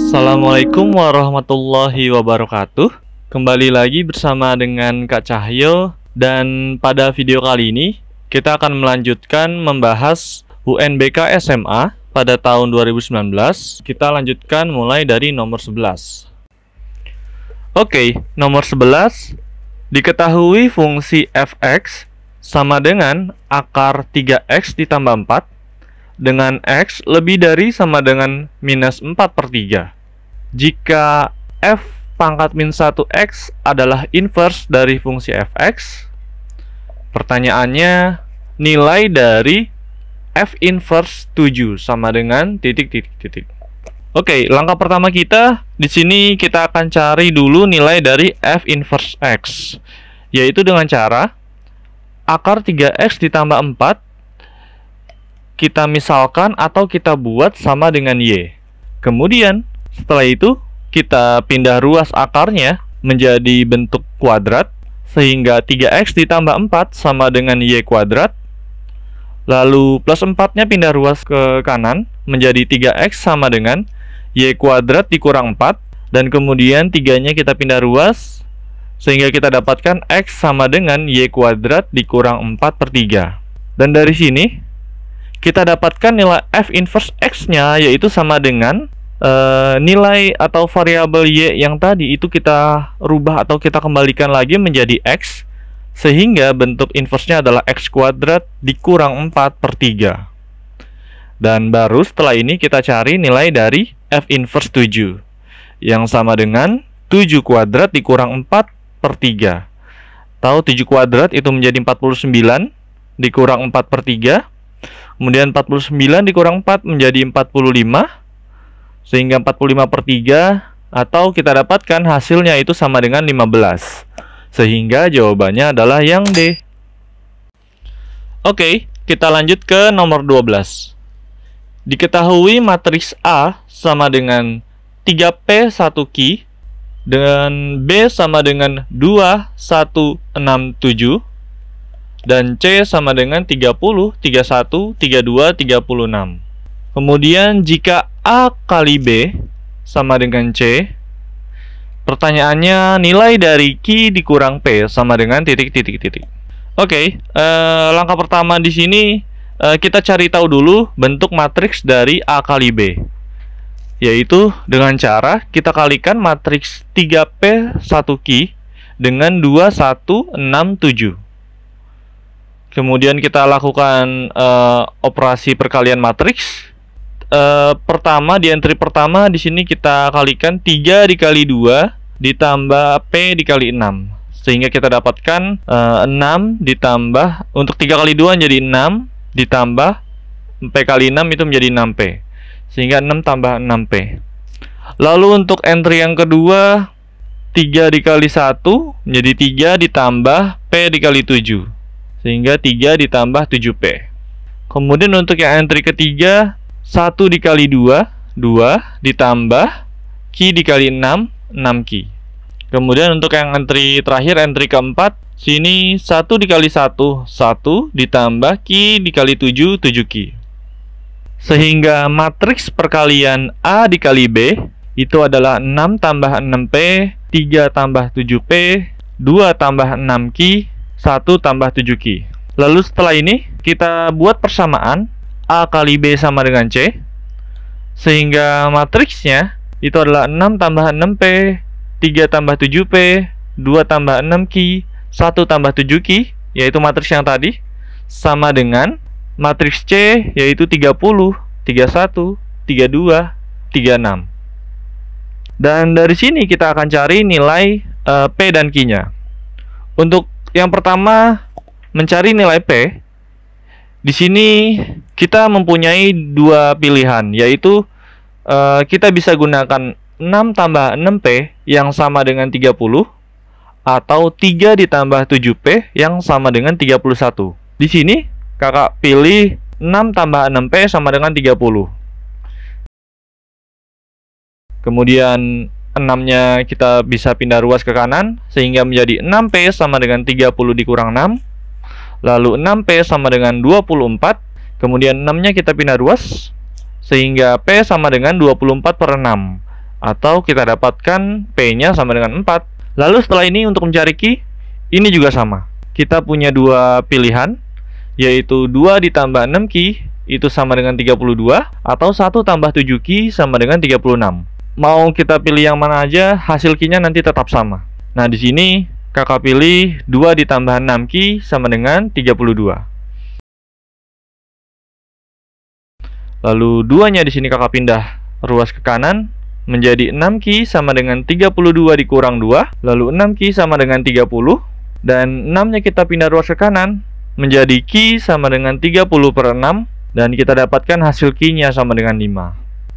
Assalamualaikum warahmatullahi wabarakatuh. Kembali lagi bersama dengan Kak Cahyo. Dan pada video kali ini kita akan melanjutkan membahas UNBK SMA pada tahun 2019. Kita lanjutkan mulai dari nomor 11. Oke, nomor 11. Diketahui fungsi fx sama dengan akar 3x ditambah 4 dengan X lebih dari sama dengan minus 4/3. Jika F pangkat min 1X adalah inverse dari fungsi Fx, pertanyaannya nilai dari F inverse 7 sama dengan titik. Oke, langkah pertama kita di sini kita akan cari dulu nilai dari F inverse X, yaitu dengan cara akar 3X ditambah 4 kita misalkan atau kita buat sama dengan Y. Kemudian setelah itu kita pindah ruas akarnya menjadi bentuk kuadrat, sehingga 3X ditambah 4 sama dengan Y kuadrat. Lalu plus 4-nya pindah ruas ke kanan menjadi 3X sama dengan Y kuadrat dikurang 4. Dan kemudian 3-nya kita pindah ruas sehingga kita dapatkan X sama dengan Y kuadrat dikurang 4/3. Dan dari sini kita dapatkan nilai F inverse X-nya, yaitu sama dengan nilai atau variabel Y yang tadi itu kita rubah atau kita kembalikan lagi menjadi X, sehingga bentuk inverse-nya adalah X kuadrat dikurang 4/3. Dan baru setelah ini kita cari nilai dari F inverse 7, yang sama dengan 7 kuadrat dikurang 4/3. Tahu 7 kuadrat itu menjadi 49 dikurang 4/3. Kemudian 49 dikurang 4 menjadi 45, sehingga 45/3, atau kita dapatkan hasilnya itu sama dengan 15. Sehingga jawabannya adalah yang D. Oke, kita lanjut ke nomor 12. Diketahui matriks A sama dengan 3P 1Q dan B sama dengan 2, 1, 6, 7 dan C sama dengan 30, 31, 32, 36. Kemudian jika A kali B sama dengan C, pertanyaannya nilai dari Q dikurang P sama dengan titik. Oke, langkah pertama di sini kita cari tahu dulu bentuk matriks dari A kali B, yaitu dengan cara kita kalikan matriks 3P 1Q dengan 2, 1, 6, 7. Kemudian kita lakukan operasi perkalian matriks. Pertama, di entry pertama di sini kita kalikan 3 dikali 2 ditambah P dikali 6, sehingga kita dapatkan 6 ditambah, untuk 3 kali 2 jadi 6 ditambah P kali 6 itu menjadi 6P, sehingga 6 tambah 6P. Lalu untuk entry yang kedua, 3 dikali 1 menjadi 3 ditambah P dikali 7, sehingga 3 ditambah 7P. Kemudian untuk yang entry ketiga, 1 dikali 2, 2 ditambah Q dikali 6, 6Q. Kemudian untuk yang entry terakhir, entry keempat, sini 1 dikali 1, 1 ditambah Q dikali 7, 7Q. Sehingga matriks perkalian A dikali B itu adalah 6 tambah 6P, 3 tambah 7P, 2 tambah 6Q, 1 tambah 7Q. Lalu setelah ini kita buat persamaan A kali B sama dengan C, sehingga matriksnya itu adalah 6 tambah 6P, 3 tambah 7P, 2 tambah 6Q, 1 tambah 7Q, yaitu matriks yang tadi, sama dengan matriks C, yaitu 30, 31, 32, 36. Dan dari sini kita akan cari nilai P dan Q-nya. Untuk yang pertama, mencari nilai P. Di sini kita mempunyai dua pilihan, yaitu kita bisa gunakan 6 tambah 6P yang sama dengan 30, atau 3 ditambah 7P yang sama dengan 31. Di sini kakak pilih 6 tambah 6P sama dengan 30. Kemudian 6-nya kita bisa pindah ruas ke kanan, sehingga menjadi 6P sama dengan 30 dikurang 6. Lalu 6P sama dengan 24. Kemudian 6-nya kita pindah ruas, sehingga P sama dengan 24/6. Atau kita dapatkan P-nya sama dengan 4. Lalu setelah ini untuk mencari Q, ini juga sama. Kita punya dua pilihan, yaitu 2 ditambah 6Q itu sama dengan 32, atau 1 tambah 7Q sama dengan 36. Mau kita pilih yang mana aja, hasil Q-nya nanti tetap sama. Nah, di sini kakak pilih 2 ditambah 6Q sama dengan 32. Lalu 2-nya di sini kakak pindah ruas ke kanan menjadi 6Q sama dengan 32 dikurang 2, lalu 6Q sama dengan 30, dan 6-nya kita pindah ruas ke kanan menjadi Q sama dengan 30 per 6, dan kita dapatkan hasil Q-nya sama dengan 5.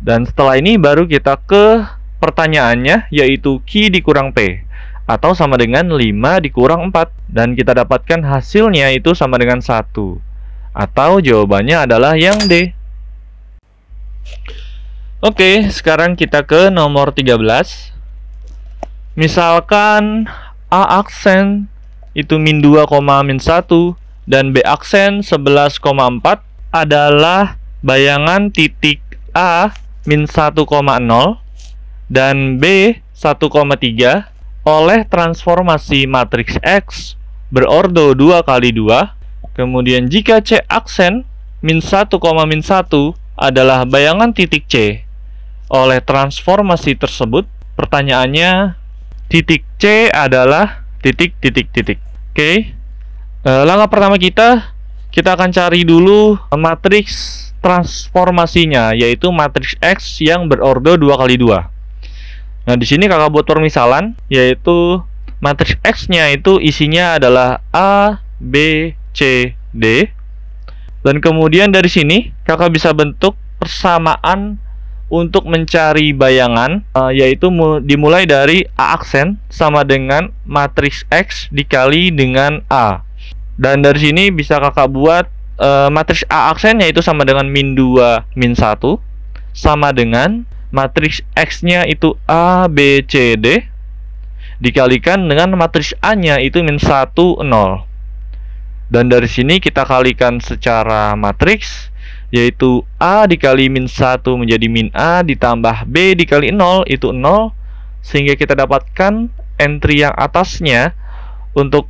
Dan setelah ini baru kita ke pertanyaannya, yaitu Q dikurang P, atau sama dengan 5 dikurang 4, dan kita dapatkan hasilnya itu sama dengan 1, atau jawabannya adalah yang D. Oke, sekarang kita ke nomor 13. Misalkan A aksen itu min 2, min 1 dan B aksen 11,4 adalah bayangan titik A min 1,0 dan B 1,3 oleh transformasi matriks X berordo 2 kali 2. Kemudian jika C aksen min 1, min 1 adalah bayangan titik C oleh transformasi tersebut, pertanyaannya titik C adalah titik. Oke. Langkah pertama kita akan cari dulu matriks transformasinya, yaitu matriks X yang berordo 2 kali 2. Nah, di sini kakak buat permisalan, yaitu matriks X-nya itu isinya adalah A, B, C, D. Dan kemudian dari sini kakak bisa bentuk persamaan untuk mencari bayangan, yaitu dimulai dari A aksen sama dengan matriks X dikali dengan A. Dan dari sini bisa kakak buat matriks A aksen yaitu sama dengan min 2, min 1 sama dengan matriks X-nya itu A, B, C, D dikalikan dengan matriks A-nya itu min 1, 0. Dan dari sini kita kalikan secara matriks, yaitu A dikali min 1 menjadi min A ditambah B dikali 0 itu 0, sehingga kita dapatkan entry yang atasnya untuk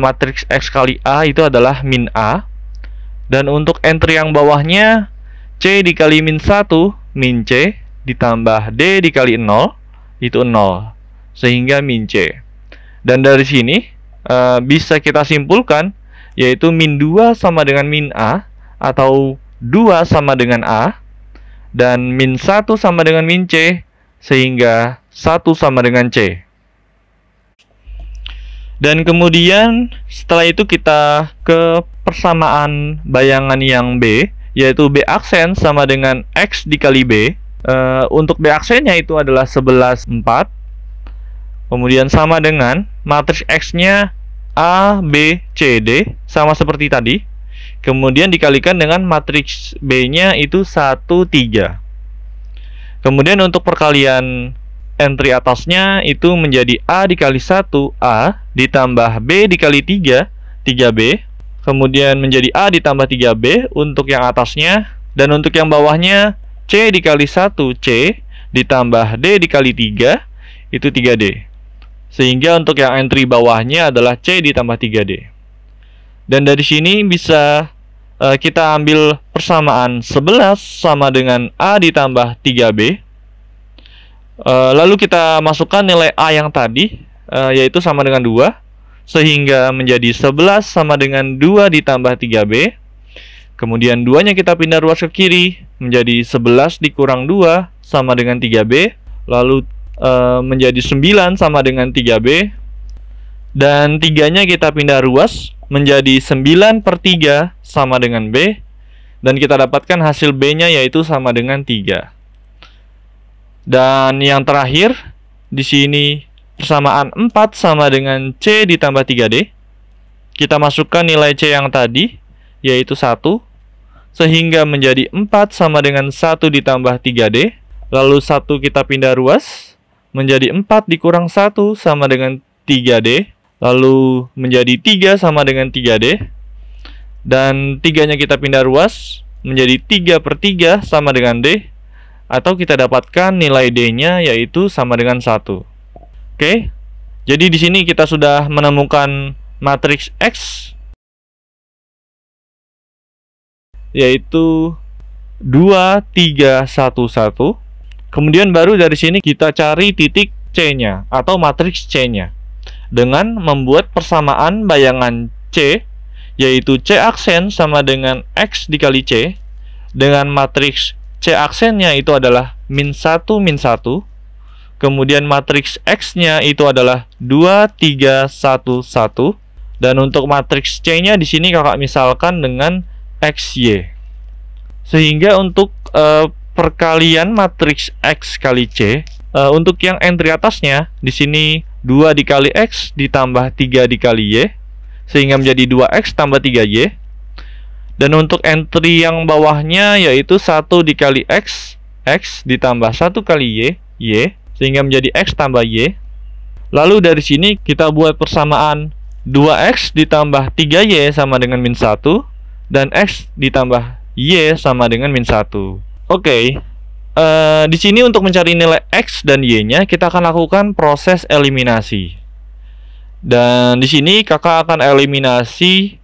matriks X kali A itu adalah min A. Dan untuk entry yang bawahnya C dikali min 1 min C ditambah D dikali 0 itu 0, sehingga min C. Dan dari sini bisa kita simpulkan, yaitu min 2 sama dengan min A, atau 2 sama dengan A, dan min 1 sama dengan min C, sehingga 1 sama dengan C. Dan kemudian setelah itu kita ke persamaan bayangan yang B, yaitu B aksen sama dengan X dikali B. Untuk B aksennya itu adalah 11, 4. Kemudian sama dengan matriks X-nya A, B, C, D, sama seperti tadi. Kemudian dikalikan dengan matriks B-nya itu 1, 3. Kemudian untuk perkalian entry atasnya itu menjadi A dikali 1, A, ditambah B dikali 3, 3B. Kemudian menjadi A ditambah 3B untuk yang atasnya. Dan untuk yang bawahnya C dikali 1, C, ditambah D dikali 3, itu 3D. Sehingga untuk yang entry bawahnya adalah C ditambah 3D. Dan dari sini bisa kita ambil persamaan 11 sama dengan A ditambah 3B. Lalu kita masukkan nilai A yang tadi, yaitu sama dengan 2. Sehingga menjadi 11 sama dengan 2 ditambah 3B. Kemudian 2-nya kita pindah ruas ke kiri, menjadi 11 dikurang 2 sama dengan 3B. Lalu menjadi 9 sama dengan 3B, dan 3-nya kita pindah ruas menjadi 9 per 3 sama dengan B, dan kita dapatkan hasil B-nya yaitu sama dengan 3. Dan yang terakhir di sini persamaan 4 sama dengan C ditambah 3D. Kita masukkan nilai C yang tadi yaitu 1, sehingga menjadi 4 sama dengan 1 ditambah 3D. Lalu 1 kita pindah ruas menjadi 4 dikurang 1 sama dengan 3D. Lalu menjadi 3 sama dengan 3D. Dan 3-nya kita pindah ruas menjadi 3 per 3 sama dengan D, atau kita dapatkan nilai D-nya yaitu sama dengan 1. Oke. Jadi di sini kita sudah menemukan matriks X yaitu 2, 3, 1, 1. Kemudian baru dari sini kita cari titik C-nya atau matriks C-nya dengan membuat persamaan bayangan C yaitu C aksen sama dengan X dikali C dengan matriks C aksennya itu adalah min 1, min 1. Kemudian matriks X-nya itu adalah 2, 3, 1, 1. Dan untuk matriks C-nya di sini kakak misalkan dengan XY. Sehingga untuk perkalian matriks X kali C, untuk yang entry atasnya di sini 2 dikali X ditambah 3 dikali Y, sehingga menjadi 2X tambah 3Y. Dan untuk entry yang bawahnya yaitu 1 dikali X ditambah 1 kali Y, sehingga menjadi X tambah Y. Lalu dari sini kita buat persamaan 2X ditambah 3Y sama dengan min 1, dan X ditambah Y sama dengan min 1. Oke, di sini untuk mencari nilai X dan Y-nya kita akan lakukan proses eliminasi. Dan di sini kakak akan eliminasi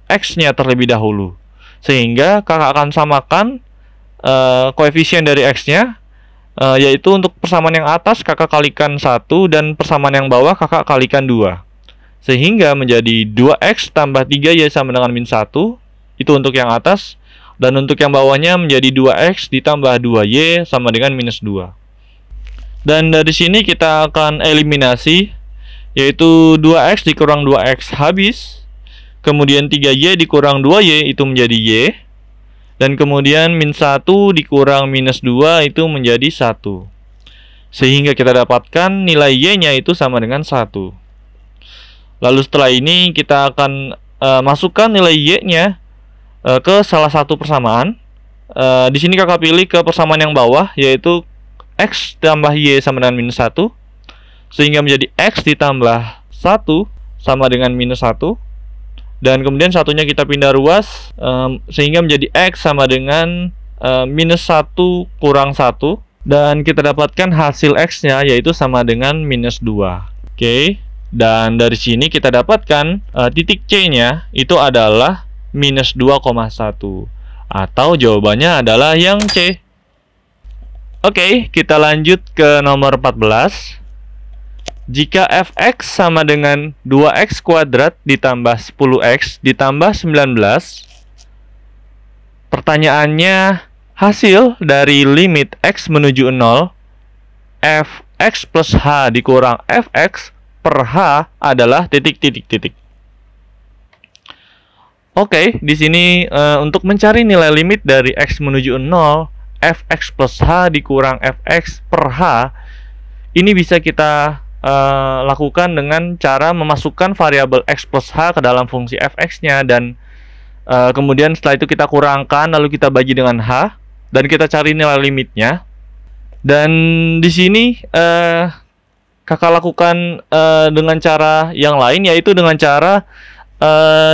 X-nya terlebih dahulu, sehingga kakak akan samakan koefisien dari X-nya, yaitu untuk persamaan yang atas kakak kalikan 1 dan persamaan yang bawah kakak kalikan 2, sehingga menjadi 2X tambah 3Y sama dengan min 1. Itu untuk yang atas. Dan untuk yang bawahnya menjadi 2X ditambah 2Y sama dengan minus 2. Dan dari sini kita akan eliminasi, yaitu 2X dikurang 2X habis. Kemudian 3Y dikurang 2Y itu menjadi Y. Dan kemudian min 1 dikurang minus 2 itu menjadi 1. Sehingga kita dapatkan nilai Y-nya itu sama dengan 1. Lalu setelah ini kita akan masukkan nilai Y-nya ke salah satu persamaan. Di sini kakak pilih ke persamaan yang bawah, yaitu X tambah Y sama dengan minus 1. Sehingga menjadi X ditambah 1 sama dengan minus 1. Dan kemudian satunya kita pindah ruas, sehingga menjadi X sama dengan minus 1 kurang 1. Dan kita dapatkan hasil X-nya yaitu sama dengan minus 2. Oke. Dan dari sini kita dapatkan titik C-nya itu adalah minus 2,1. Atau jawabannya adalah yang C. Oke, kita lanjut ke nomor 14. Jika fx sama dengan 2x kuadrat ditambah 10x ditambah 19, pertanyaannya hasil dari limit x menuju 0, fx plus h dikurang fx per h adalah titik-titik-titik. Oke, di sini untuk mencari nilai limit dari x menuju 0, fx plus h dikurang fx per h, ini bisa kita lakukan dengan cara memasukkan variabel x plus h ke dalam fungsi fx-nya, dan kemudian setelah itu kita kurangkan lalu kita bagi dengan h dan kita cari nilai limitnya. Dan di sini kakak lakukan dengan cara yang lain, yaitu dengan cara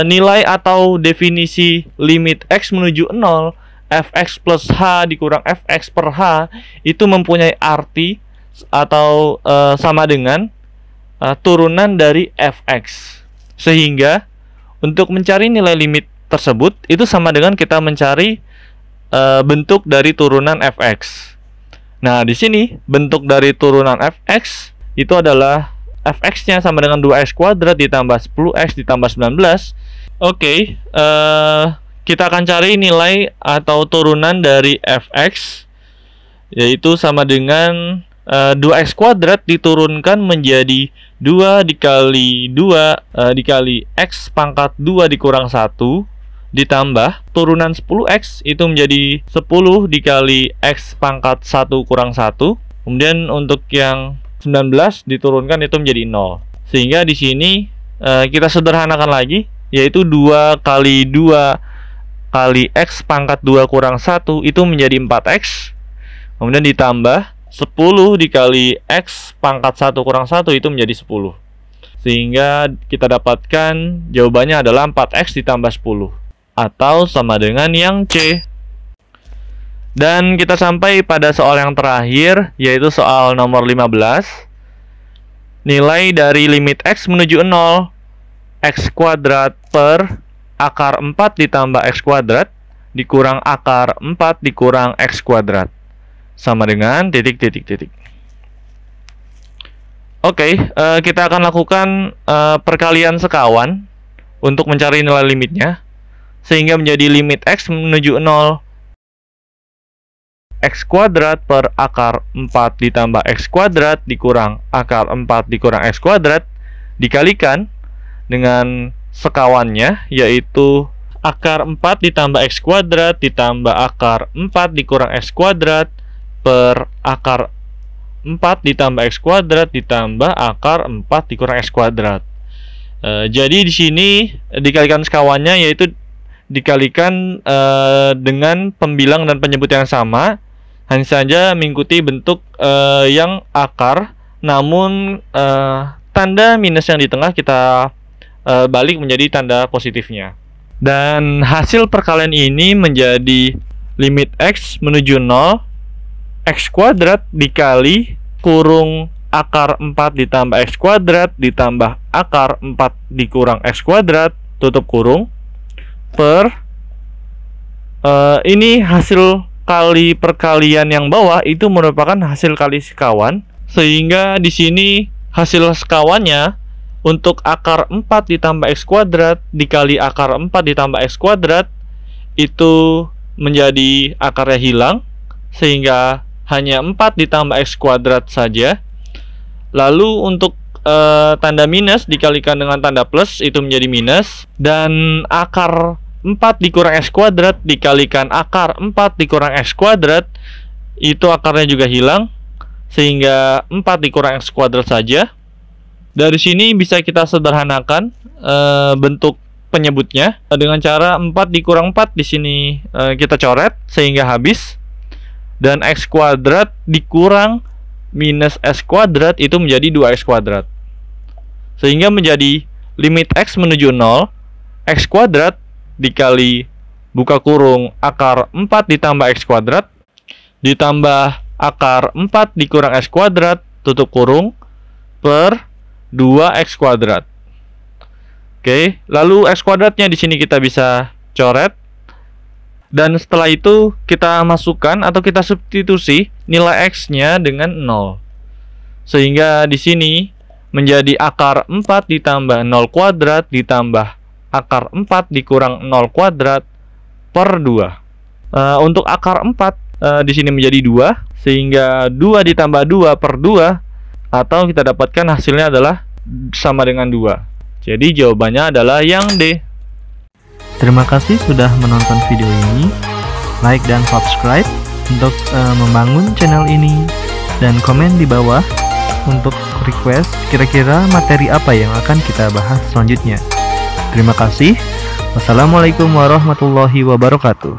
nilai atau definisi limit x menuju 0 fx plus h dikurang fx per h itu mempunyai arti atau sama dengan turunan dari fx. Sehingga untuk mencari nilai limit tersebut itu sama dengan kita mencari bentuk dari turunan fx. Nah, di sini bentuk dari turunan fx itu adalah fx-nya sama dengan 2x kuadrat ditambah 10x ditambah 19. Oke, kita akan cari nilai atau turunan dari fx, yaitu sama dengan 2x kuadrat diturunkan menjadi 2 dikali 2 dikali x pangkat 2 dikurang 1 ditambah turunan 10x itu menjadi 10 dikali x pangkat 1 kurang 1. Kemudian untuk yang 19 diturunkan itu menjadi 0. Sehingga di sini kita sederhanakan lagi, yaitu 2 kali 2 kali x pangkat 2 kurang 1 itu menjadi 4x. Kemudian ditambah 10 dikali x pangkat 1 kurang 1 itu menjadi 10. Sehingga kita dapatkan jawabannya adalah 4x ditambah 10 atau sama dengan yang C. Dan kita sampai pada soal yang terakhir, yaitu soal nomor 15. Nilai dari limit X menuju 0, X kuadrat per akar 4 ditambah X kuadrat dikurang akar 4 dikurang X kuadrat sama dengan titik. Oke, kita akan lakukan perkalian sekawan untuk mencari nilai limitnya, sehingga menjadi limit X menuju 0, X kuadrat per akar 4 ditambah X kuadrat dikurang akar 4 dikurang X kuadrat dikalikan dengan sekawannya, yaitu akar 4 ditambah X kuadrat ditambah akar 4 dikurang X kuadrat per akar 4 ditambah X kuadrat ditambah akar 4 dikurang X kuadrat. Jadi di sini dikalikan sekawannya, yaitu dikalikan dengan pembilang dan penyebut yang sama, hanya saja mengikuti bentuk yang akar, namun tanda minus yang di tengah kita balik menjadi tanda positifnya. Dan hasil perkalian ini menjadi limit X menuju 0, X kuadrat dikali kurung akar 4 ditambah X kuadrat ditambah akar 4 dikurang X kuadrat tutup kurung per ini hasil kali perkalian yang bawah itu merupakan hasil kali sekawan, sehingga di sini hasil sekawannya untuk akar 4 ditambah X kuadrat dikali akar 4 ditambah X kuadrat itu menjadi akarnya hilang, sehingga hanya 4 ditambah X kuadrat saja. Lalu untuk tanda minus dikalikan dengan tanda plus itu menjadi minus, dan akar 4 dikurang X kuadrat dikalikan akar 4 dikurang X kuadrat itu akarnya juga hilang, sehingga 4 dikurang X kuadrat saja. Dari sini bisa kita sederhanakan bentuk penyebutnya dengan cara 4 dikurang 4 di sini kita coret sehingga habis, dan X kuadrat dikurang minus X kuadrat itu menjadi 2X kuadrat, sehingga menjadi limit X menuju 0, X kuadrat dikali buka kurung akar 4 ditambah X kuadrat ditambah akar 4 dikurang X kuadrat tutup kurung per 2X kuadrat. Oke, lalu X kuadratnya di sini kita bisa coret, dan setelah itu kita masukkan atau kita substitusi nilai X-nya dengan 0, sehingga di sini menjadi akar 4 ditambah 0 kuadrat ditambah akar 4 dikurang 0 kuadrat per 2. Untuk akar 4 di sini menjadi 2, sehingga 2 ditambah 2 per 2, atau kita dapatkan hasilnya adalah sama dengan 2. Jadi jawabannya adalah yang D. Terima kasih sudah menonton video ini. Like dan subscribe untuk membangun channel ini, dan komen di bawah untuk request kira-kira materi apa yang akan kita bahas selanjutnya. Terima kasih. Wassalamualaikum warahmatullahi wabarakatuh.